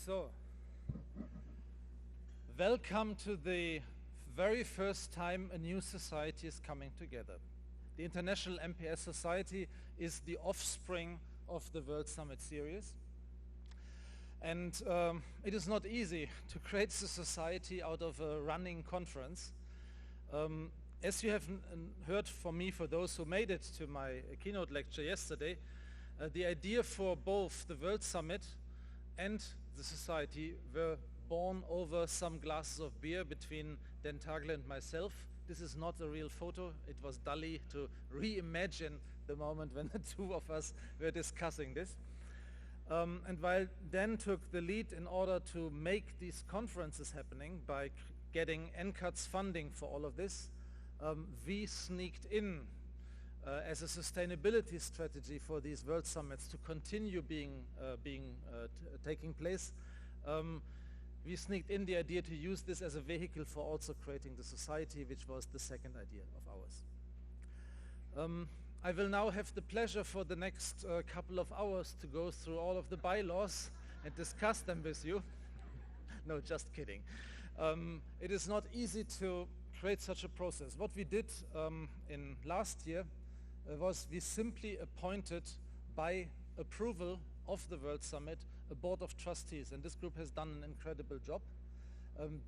So, welcome to the very first time a new society is coming together. The International iMPSS Society is the offspring of the World Summit series. And it is not easy to create the society out of a running conference. As you have heard from me, for those who made it to my keynote lecture yesterday, the idea for both the World Summit and the society were born over some glasses of beer between Dan Tagle and myself. This is not a real photo. It was Dali to reimagine the moment when the two of us were discussing this. And while Dan took the lead in order to make these conferences happening by getting NCAT's funding for all of this, we sneaked in as a sustainability strategy for these World Summits to continue taking place. We sneaked in the idea to use this as a vehicle for also creating the society, which was the second idea of ours. I will now have the pleasure for the next couple of hours to go through all of the bylaws and discuss them with you. No, just kidding. It is not easy to create such a process. What we did in last year was we simply appointed by approval of the World Summit a board of trustees, and this group has done an incredible job.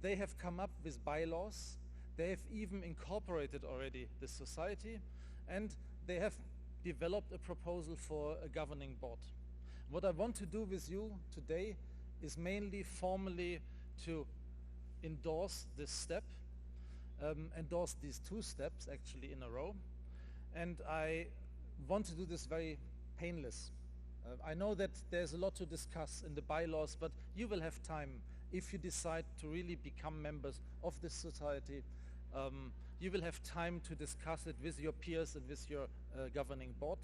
They have come up with bylaws. They have even incorporated already the society, and they have developed a proposal for a governing board. What I want to do with you today is mainly formally to endorse this step, endorse these two steps actually in a row, and I want to do this very painless. I know that there's a lot to discuss in the bylaws, but you will have time if you decide to really become members of this society. You will have time to discuss it with your peers and with your governing board.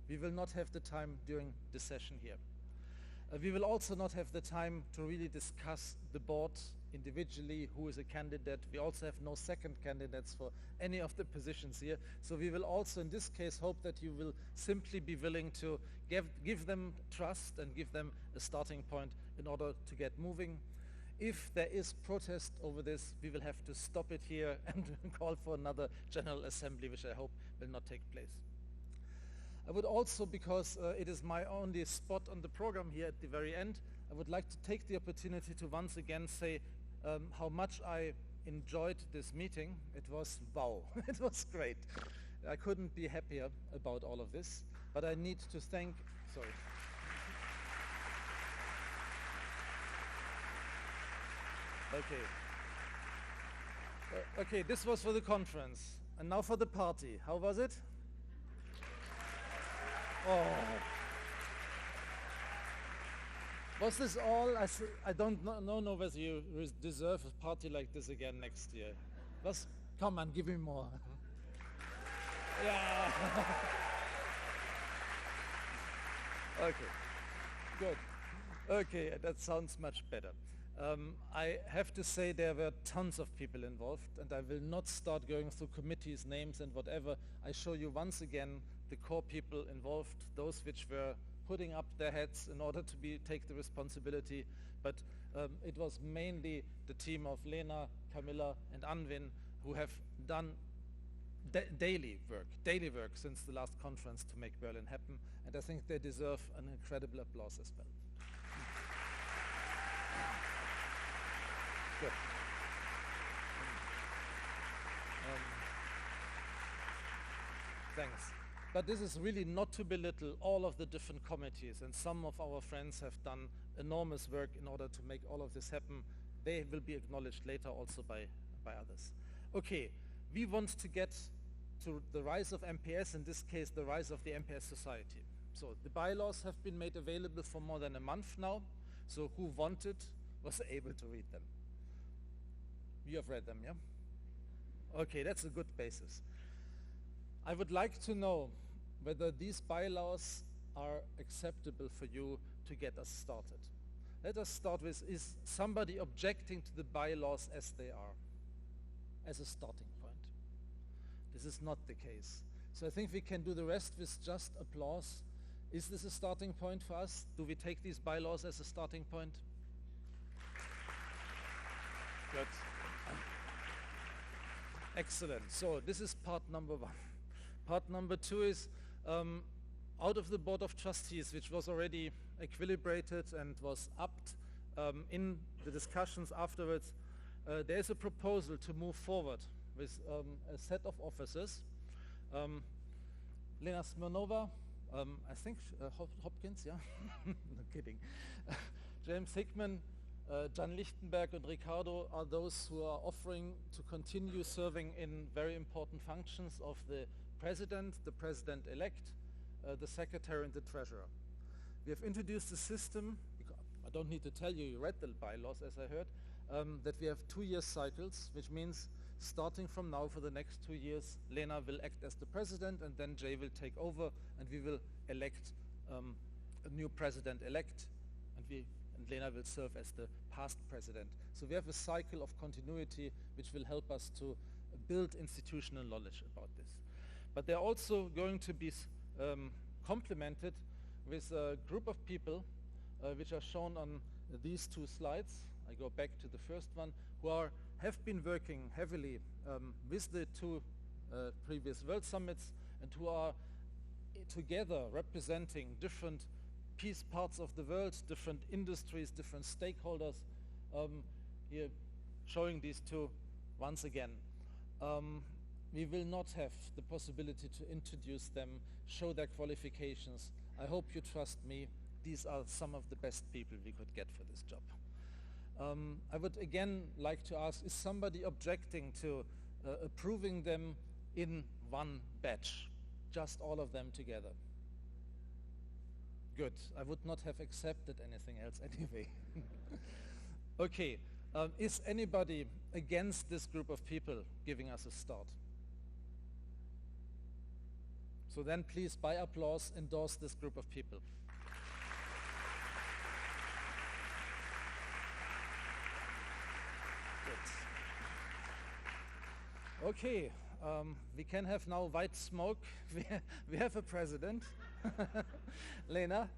We will not have the time during the session here. We will also not have the time to really discuss the board individually, who is a candidate. We also have no second candidates for any of the positions here. So we will also, in this case, hope that you will simply be willing to give them trust and give them a starting point in order to get moving. If there is protest over this, we will have to stop it here and call for another General Assembly, which I hope will not take place. I would also, because it is my only spot on the program here at the very end, I would like to take the opportunity to once again say how much I enjoyed this meeting. It was wow, it was great. I couldn't be happier about all of this, but I need to thank, sorry. Okay, this was for the conference. And now for the party. How was it? Oh. Was this all? I don't know whether you deserve a party like this again next year. Come on, give me more. Yeah. Okay, good. Okay, that sounds much better. I have to say there were tons of people involved, and I will not start going through committees, names and whatever. I show you once again the core people involved, those which were putting up their heads in order to take the responsibility. But it was mainly the team of Lena, Camilla and Anwin who have done daily work since the last conference to make Berlin happen, and I think they deserve an incredible applause as well. Good. Thanks. But this is really not to belittle all of the different committees, and some of our friends have done enormous work in order to make all of this happen. They will be acknowledged later also by others. Okay, we want to get to the rise of iMPSS, in this case the rise of the iMPSS society. So the bylaws have been made available for more than a month now, so who wanted was able to read them. You have read them, yeah? Okay, that's a good basis. I would like to know whether these bylaws are acceptable for you to get us started. Let us start with, is somebody objecting to the bylaws as they are, as a starting point? This is not the case. So I think we can do the rest with just applause. Is this a starting point for us? Do we take these bylaws as a starting point? Good. Excellent. So this is part number one. Part number two is out of the Board of Trustees, which was already equilibrated and was upped in the discussions afterwards, there is a proposal to move forward with a set of officers. Lena Smirnova, I think Hopkins, yeah? No kidding. James Hickman, Jan Lichtenberg and Ricardo are those who are offering to continue serving in very important functions of the president-elect, the secretary and the treasurer. We have introduced a system, I don't need to tell you, you read the bylaws as I heard, that we have 2-year cycles, which means starting from now for the next 2 years, Lena will act as the president and then Jay will take over and we will elect a new president-elect and Lena will serve as the past president. So we have a cycle of continuity which will help us to build institutional knowledge about this. But they're also going to be complemented with a group of people which are shown on these 2 slides. I go back to the first one, who have been working heavily with the 2 previous World Summits and who are together representing different parts of the world, different industries, different stakeholders. Here showing these 2 once again. We will not have the possibility to introduce them, show their qualifications. I hope you trust me. These are some of the best people we could get for this job. I would again like to ask, is somebody objecting to approving them in one batch? Just all of them together? Good. I would not have accepted anything else anyway. Okay. Is anybody against this group of people giving us a start? So then please, by applause, endorse this group of people. Good. Okay, we can have now white smoke. We have a president. Lena,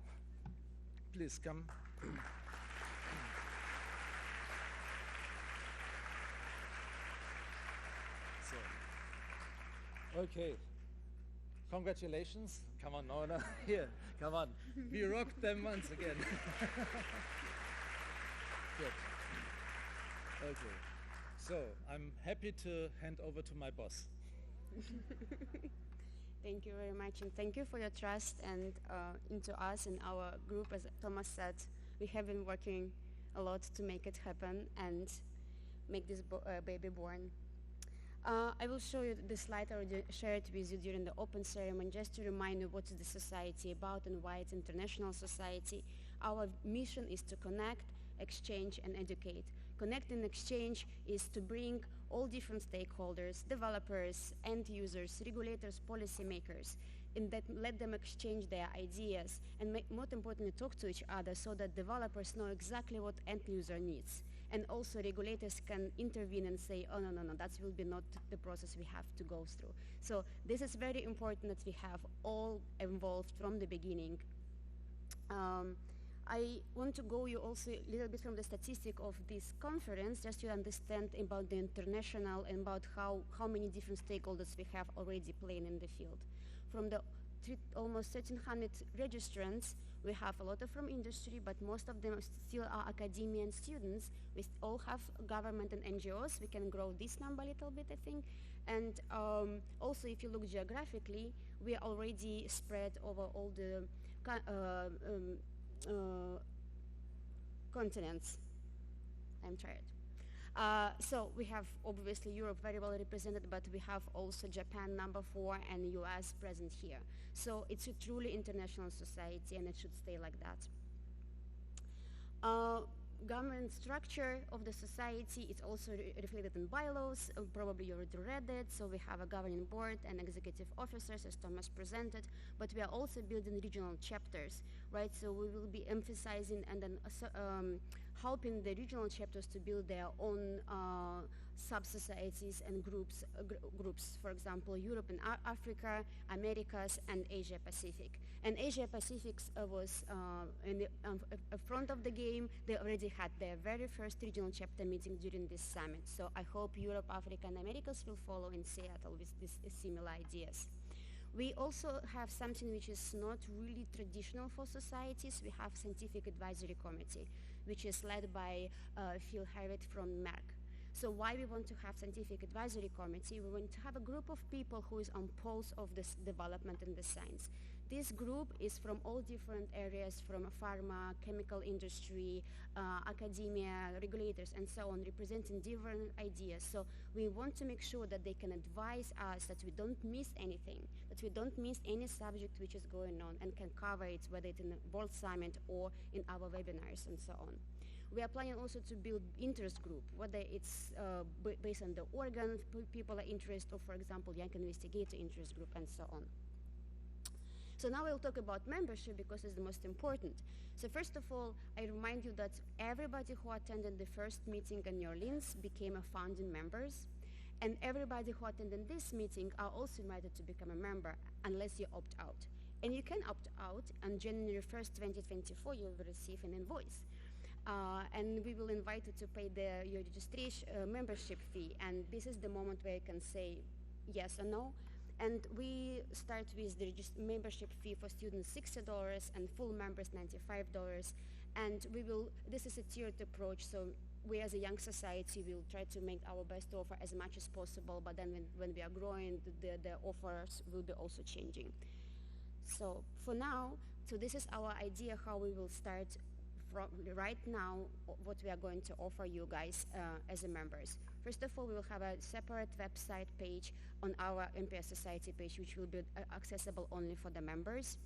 please come. So, okay. Congratulations. Come on, no. Here, come on. We rocked them once again. Good. Okay. So, I'm happy to hand over to my boss. Thank you very much, and thank you for your trust and into us and our group. As Thomas said, we have been working a lot to make it happen and make this baby born. I will show you the slide I already shared with you during the open ceremony, just to remind you what is the society about and why it's international society. Our mission is to connect, exchange, and educate. Connect and exchange is to bring all different stakeholders, developers, end users, regulators, policymakers, and that let them exchange their ideas and more importantly talk to each other so that developers know exactly what end user needs. And also regulators can intervene and say, oh, no, that will be not the process we have to go through. So this is very important that we have all involved from the beginning. I want to go you also a little bit from the statistic of this conference, just to understand about the international and about how many different stakeholders we have already playing in the field. From the almost 1,300 registrants, we have a lot of from industry, but most of them still are academia and students. We all have government and NGOs. We can grow this number a little bit, I think. And also, if you look geographically, we are already spread over all the continents. I'm tired. So we have obviously Europe very well represented, but we have also Japan number 4 and US present here. So it's a truly international society and it should stay like that. Government structure of the society is also reflected in bylaws. Probably you already read it. So we have a governing board and executive officers, as Thomas presented, but we are also building regional chapters, right? So we will be emphasizing and then helping the regional chapters to build their own sub-societies and groups, for example, Europe and Africa, Americas, and Asia Pacific. And Asia Pacific was in the front of the game. They already had their very first regional chapter meeting during this summit. So I hope Europe, Africa, and Americas will follow in Seattle with these similar ideas. We also have something which is not really traditional for societies. We have Scientific Advisory Committee, which is led by Phil Harriet from Merck. So why we want to have Scientific Advisory Committee? We want to have a group of people who is on pulse of this development in the science. This group is from all different areas, from pharma, chemical industry, academia, regulators, and so on, representing different ideas. So we want to make sure that they can advise us, that we don't miss anything, that we don't miss any subject which is going on, and can cover it, whether it's in the World Summit or in our webinars and so on. We are planning also to build interest group, whether it's based on the organ people are interested, or for example, young investigator interest group, and so on. So now we'll talk about membership because it's the most important. So first of all, I remind you that everybody who attended the first meeting in New Orleans became a founding members, and everybody who attended this meeting are also invited to become a member unless you opt out. And you can opt out. On January 1st, 2024, you will receive an invoice. And we will invite you to pay your registration membership fee, and this is the moment where you can say yes or no. And we start with the membership fee for students $60 and full members $95. And this is a tiered approach, so we as a young society will try to make our best to offer as much as possible, but then when we are growing, the offers will be also changing. So for now, this is our idea how we will start from right now, what we are going to offer you guys as a members. First of all, we will have a separate website page on our iMPSS Society page, which will be accessible only for the members.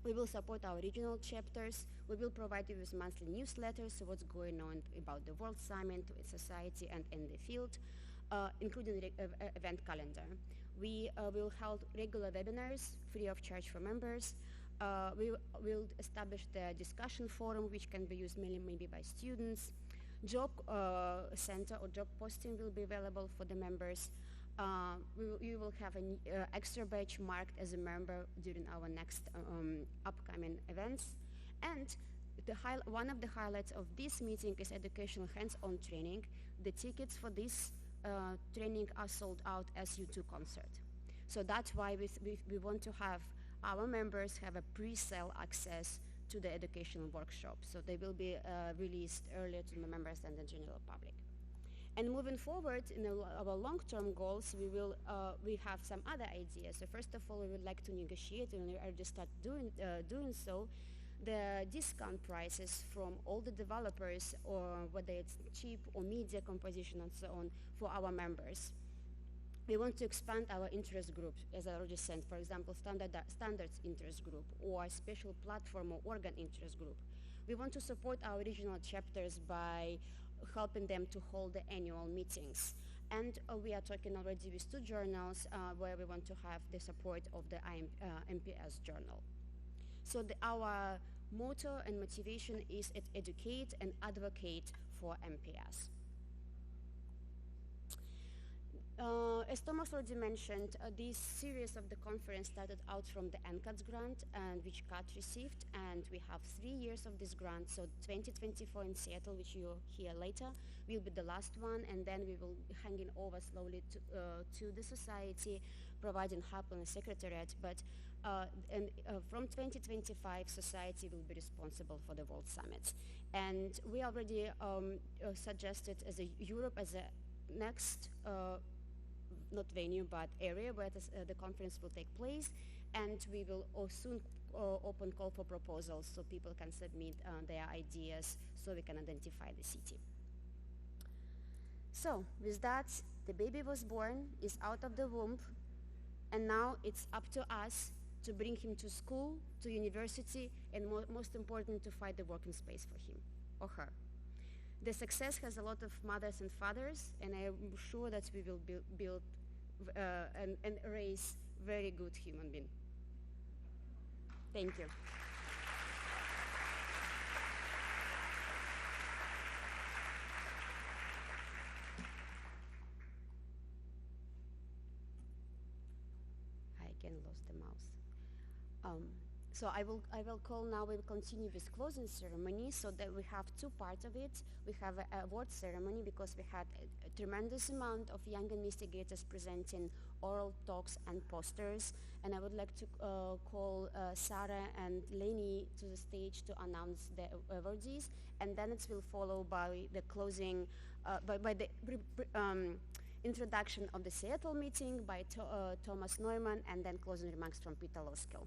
We will support our regional chapters. We will provide you with monthly newsletters, so what's going on about the World Summit, society, and in the field, including the event calendar. We will hold regular webinars free of charge for members. We will establish the discussion forum, which can be used mainly maybe by students. Job center or job posting will be available for the members. You will have an extra badge marked as a member during our next upcoming events. And one of the highlights of this meeting is educational hands-on training. The tickets for this training are sold out as U2 concert. So that's why we want to have our members have a pre-sale access to the educational workshop. So they will be released earlier to the members than the general public. And moving forward in our long-term goals, we have some other ideas. So first of all, we would like to negotiate, and we already start doing so, the discount prices from all the developers, or whether it's cheap or media composition and so on, for our members. We want to expand our interest groups, as I already said, for example, standards interest group, or a special platform or organ interest group. We want to support our regional chapters by helping them to hold the annual meetings. And we are talking already with 2 journals where we want to have the support of the iMPSS journal. So our motto and motivation is educate and advocate for MPS. As Thomas already mentioned, this series of the conference started out from the NCATS grant, and which CAT received, and we have 3 years of this grant. So 2024 in Seattle, which you'll hear later, will be the last one, and then we will be handing over slowly to the society, providing help on the secretariat. But from 2025, society will be responsible for the World Summits. And we already suggested as Europe as a next not venue, but area where the conference will take place, and we will soon open call for proposals so people can submit their ideas so we can identify the city. So with that, the baby was born, is out of the womb, and now it's up to us to bring him to school, to university, and most important, to find the working space for him or her. The success has a lot of mothers and fathers, and I am sure that we will build and raise very good human beings. Thank you. again lost the mouse. So I will call now, we'll continue with closing ceremony, so that we have two parts of it. We have an award ceremony because we had a tremendous amount of young investigators presenting oral talks and posters. And I would like to call Sarah and Leni to the stage to announce the awardees. And then it will follow by the closing, by the introduction of the Seattle meeting by Thomas Neumann, and then closing remarks from Peter Loskell.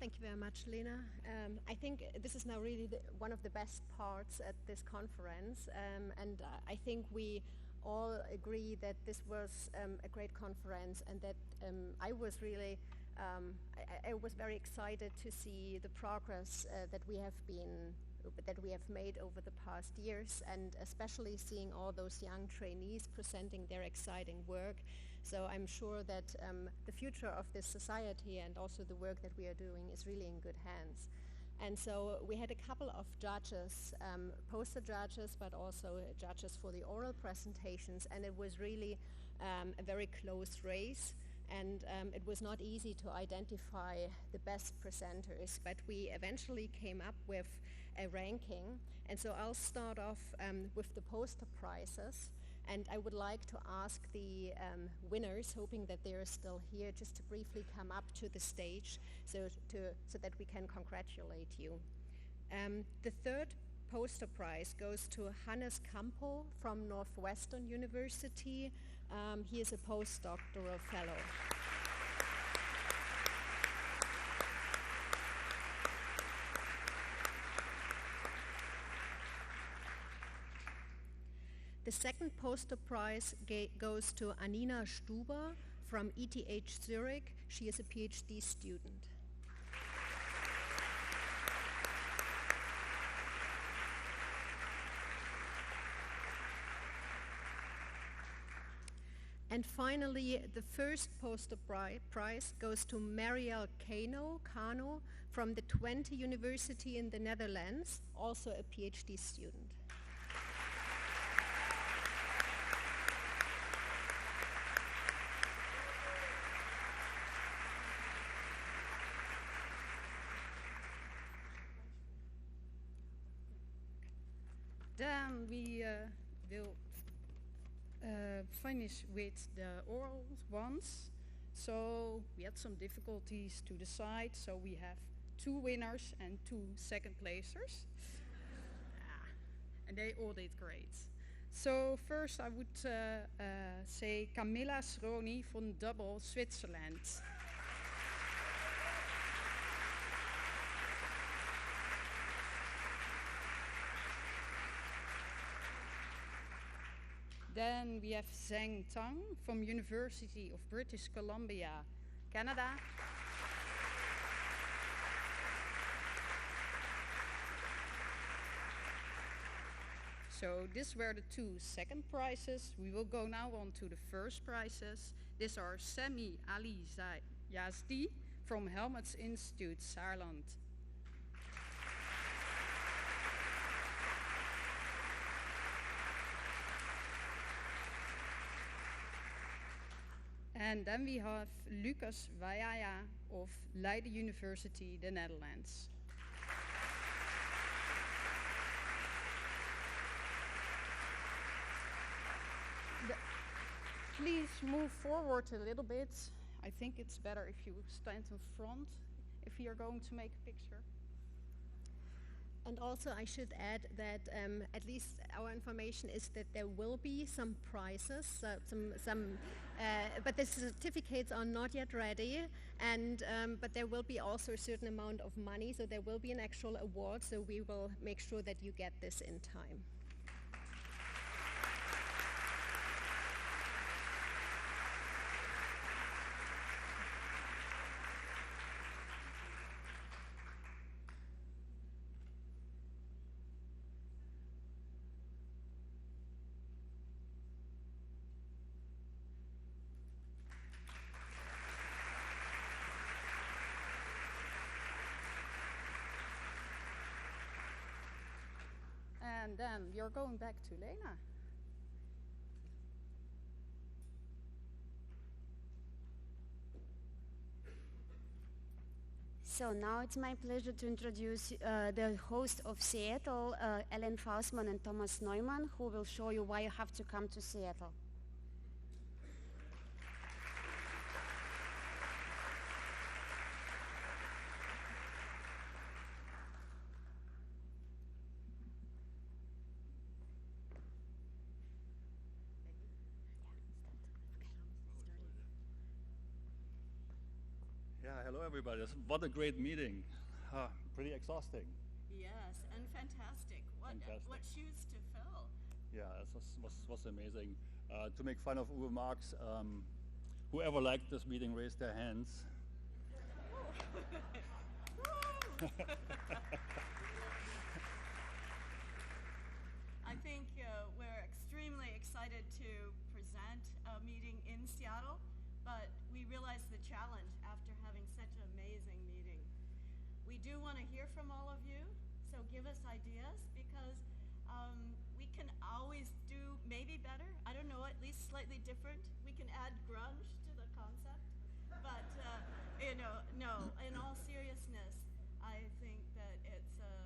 Thank you very much, Lena. I think this is now really one of the best parts at this conference, and I think we all agree that this was a great conference, and that I was really, I was very excited to see the progress that we have made over the past years, and especially seeing all those young trainees presenting their exciting work. So I'm sure that the future of this society and also the work that we are doing is really in good hands. And so we had a couple of judges, poster judges, but also judges for the oral presentations, and it was really a very close race. And it was not easy to identify the best presenters, but we eventually came up with a ranking. And so I'll start off with the poster prizes. And I would like to ask the winners, hoping that they are still here, just to briefly come up to the stage so that we can congratulate you. The third poster prize goes to Hannes Kampel from Northwestern University. He is a postdoctoral fellow. The second poster prize goes to Anina Stuber from ETH Zurich. She is a PhD student. And finally, the first poster prize goes to Marielle Kano from the Twente University in the Netherlands, also a PhD student. Then we will finish with the oral ones. So we had some difficulties to decide. So we have 2 winners and 2 second placers. And they all did great. So first I would say Camilla Sroni from Double, Switzerland. Then we have Zheng Tang from University of British Columbia, Canada. So these were the 2 second prizes. We will go now on to the first prizes. These are Sami Ali Yazdi from Helmets Institute, Saarland. And then we have Lucas Vajaya of Leiden University, the Netherlands. Please move forward a little bit. I think it's better if you stand in front if you're going to make a picture. And also I should add that at least our information is that there will be some prizes, but the certificates are not yet ready, and but there will be also a certain amount of money, so there will be an actual award, so we will make sure that you get this in time. And then you're going back to Lena. So now it's my pleasure to introduce the host of Seattle, Ellen Faustman and Thomas Neumann, who will show you why you have to come to Seattle. Yeah, hello everybody. What a great meeting. Pretty exhausting. Yes, and fantastic. What shoes to fill. Yeah, it was amazing. To make fun of Uwe Marx, whoever liked this meeting raised their hands. I think we're extremely excited to present a meeting in Seattle, but we realize the challenge after having such an amazing meeting. We do want to hear from all of you, so give us ideas, because we can always do maybe better. I don't know, at least slightly different. We can add grunge to the concept, but no, in all seriousness, I think that it's a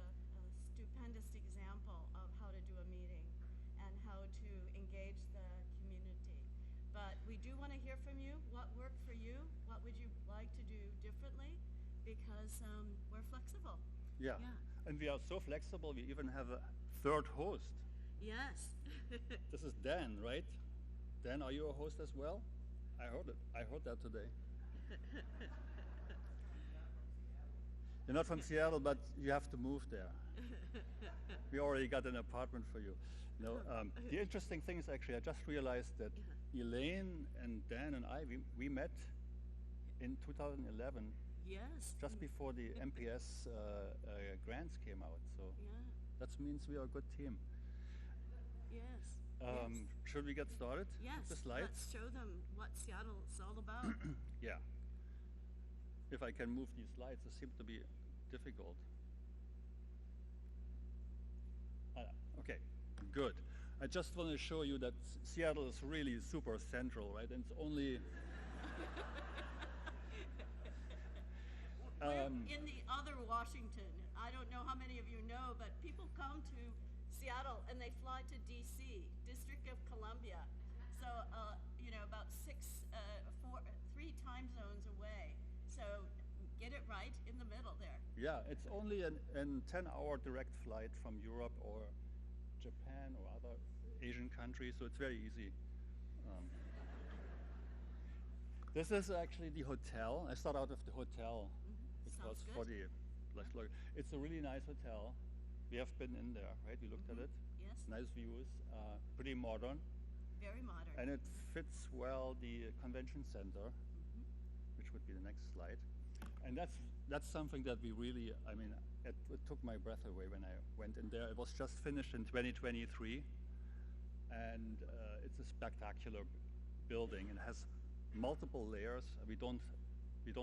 stupendous example of how to do a meeting and how to engage the community. But we do want to hear from you. What worked for you? What would you like to do differently? Because we're flexible. Yeah. And we are so flexible, we even have a third host. Yes. This is Dan, right? Dan, are you a host as well? I heard it. I heard that today. You're not from Seattle, but you have to move there. We already got an apartment for you. No, the interesting thing is actually, I just realized that Elaine and Dan and I, we met in 2011. Yes. Just before the iMPSS grants came out. So that means we are a good team. Yes. Should we get started? Yes. With the slides? Let's show them what Seattle is all about. Yeah. If I can move these slides, they seem to be difficult. Okay, good. I just want to show you that Seattle is really super central, right? And it's only... We're in the other Washington. I don't know how many of you know, but people come to Seattle and they fly to D.C., District of Columbia. So, about 3 time zones away. So get it right in the middle there. Yeah, it's only a 10-hour direct flight from Europe or Japan or other Asian countries, so it's very easy. This is actually the hotel. I start out with the hotel. Because for the, it's a really nice hotel. We have been in there, right? We looked at it. Yes. Nice views, pretty modern. Very modern. And it fits well the convention center, which would be the next slide. And that's something that we really, it took my breath away when I went in there. It was just finished in 2023, and it's a spectacular building. It has multiple layers. We don't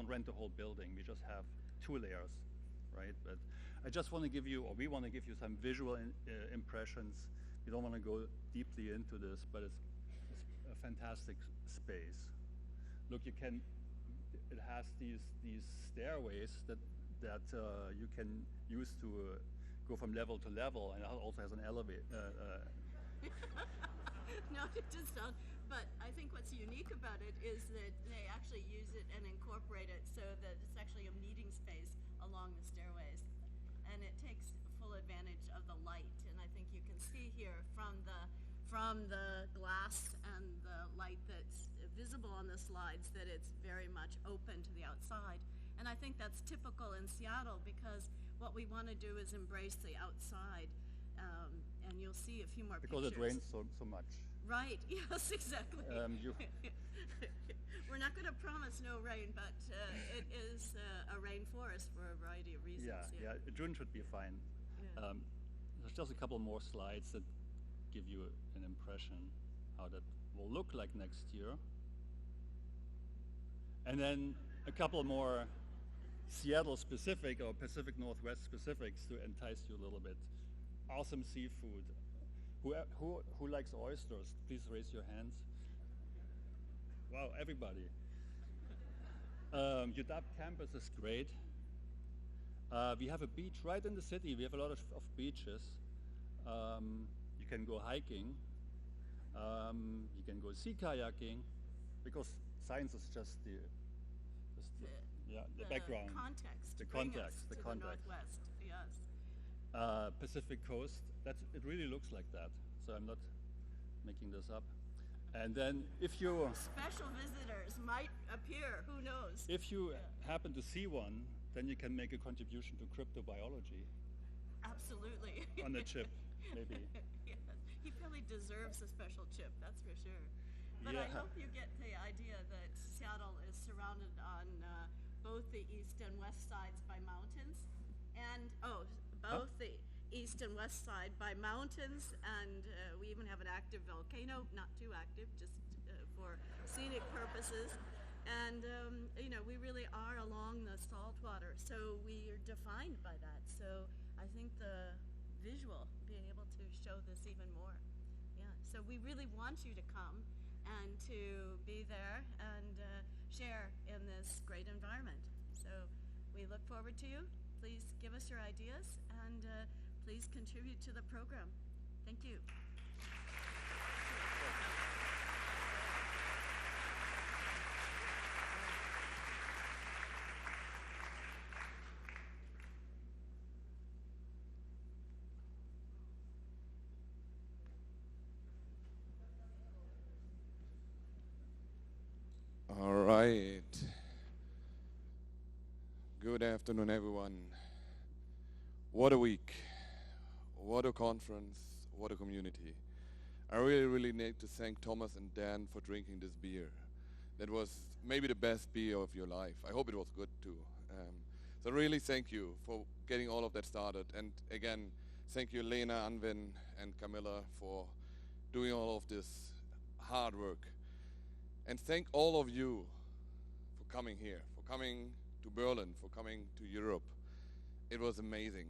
rent the whole building. We just have 2 layers, right? But I just want to give you, or we want to give you some visual impressions. We don't want to go deeply into this, but it's a fantastic space. Look, it has these stairways that you can use to go from level to level, and it also has an elevator. No, it just sounds. But I think what's unique about it is that they actually use it and incorporate it so that it's actually a meeting space along the stairways. And it takes full advantage of the light. And I think you can see here from the glass and the light that's visible on the slides that it's very much open to the outside. And I think that's typical in Seattle, because what we want to do is embrace the outside. And you'll see a few more because pictures. Because it rains so much. Right, yes, exactly. We're not going to promise no rain, but it is a rainforest for a variety of reasons. Yeah, June should be fine. Yeah. There's just a couple more slides that give you an impression how that will look like next year. And then a couple more Seattle specific or Pacific Northwest specifics to entice you a little bit. awesome seafood. Who likes oysters? Please raise your hands. Wow, everybody. UW campus is great. We have a beach right in the city. We have a lot of beaches. You can go hiking. You can go sea kayaking, because science is just the background. Context. The bring context. us The to context. The Northwest. Yes. Pacific Coast. It really looks like that. So I'm not making this up. And then if you Special visitors might appear. Who knows? if you happen to see one, then you can make a contribution to cryptobiology Absolutely. on a chip, maybe. Yes. He probably deserves a special chip, that's for sure. But I Yeah. hope you get the idea that Seattle is surrounded on both the east and west sides by mountains, and both the east and west side by mountains, and we even have an active volcano, not too active, just for scenic purposes. And we really are along the saltwater, so we are defined by that. So I think the visual, being able to show this even more. Yeah, so we really want you to come and to be there and share in this great environment. So we look forward to you. Please give us your ideas and please contribute to the program. Thank you. All right. Good afternoon, everyone. What a week. What a conference. What a community. I really need to thank Thomas and Dan for drinking this beer. That was maybe the best beer of your life. I hope it was good too. So really thank you for getting all of that started. And again, thank you Lena, Anwen, and Camilla for doing all of this hard work. And thank all of you for coming here, for coming to Berlin, for coming to Europe. It was amazing.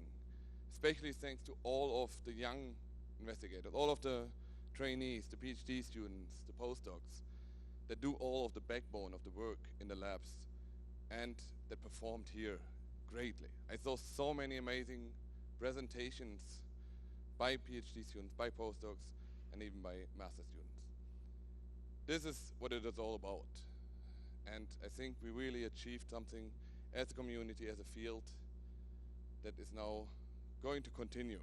Especially thanks to all of the young investigators, all of the trainees, the PhD students, the postdocs that do all of the backbone of the work in the labs and that performed here greatly. I saw so many amazing presentations by PhD students, by postdocs, and even by master students. This is what it is all about. And I think we really achieved something as a community, as a field, that is now going to continue.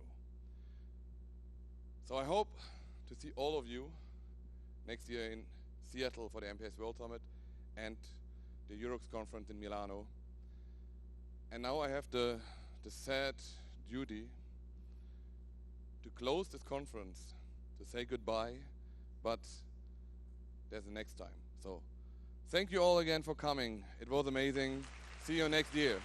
So I hope to see all of you next year in Seattle for the iMPSS World Summit and the Eurox conference in Milano. And now I have the sad duty to close this conference, to say goodbye, but there's the next time. So thank you all again for coming. It was amazing. See you next year.